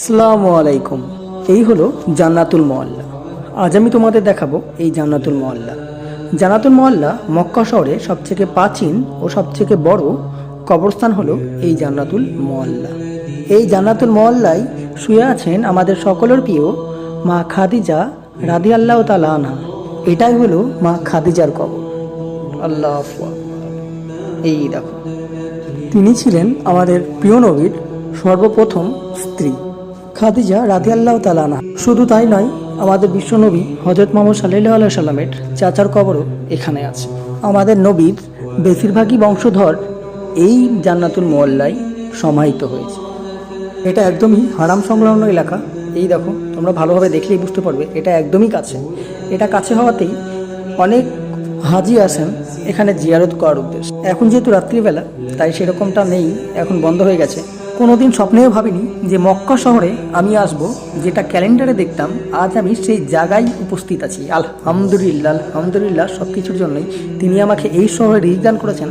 আসসালামু আলাইকুম। এই হলো জান্নাতুল মহল্লা। আজ আমি তোমাদের দেখাবো এই জান্নাতুল মহল্লা। জান্নাতুল মহল্লা মক্কা শহরে সবথেকে প্রাচীন ও সবথেকে বড় কবরস্থান হলো এই জান্নাতুল মহল্লা। এই জান্নাতুল মহল্লায় শুয়ে আছেন আমাদের সকলের প্রিয় মা খাদিজা রাদিয়াল্লাহু তাআলা আনহা। এটাই হলো মা খাদিজার কবর। আল্লাহু আকবার। এই দেখো, তিনি ছিলেন আমাদের প্রিয় নবীর সর্বপ্রথম স্ত্রী খাদিজা রাদিয়াল্লাহু তাআলা আনহা। শুধু তাই নয়, আমাদের বিশ্বনবী হযরত মুহাম্মদ সাল্লাল্লাহু আলাইহি সাল্লামের চাচার কবরও এখানে আছে। আমাদের নবীর বেশিরভাগই বংশধর এই জান্নাতুল মহল্লায় সমাহিত হয়েছে। এটা একদমই হারাম সংলগ্ন এলাকা। এই দেখো, তোমরা ভালোভাবে দেখলেই বুঝতে পারবে এটা একদমই কাছে। এটা কাছে হওয়াতেই অনেক হাজি আসেন এখানে জিয়ারত করার উদ্দেশ্যে। এখন যেহেতু রাত্রিবেলা, তাই সেরকমটা নেই, এখন বন্ধ হয়ে গেছে। কোনোদিন স্বপ্নেও ভাবিনি যে মক্কা শহরে আমি আসব, যেটা ক্যালেন্ডারে দেখতাম, আজ আমি সেই জায়গায় উপস্থিত আছি। আলহামদুলিল্লাহ, আলহামদুলিল্লাহ সব কিছুর জন্যই তিনি আমাকে এই শহরে রিজিক দান করেছেন।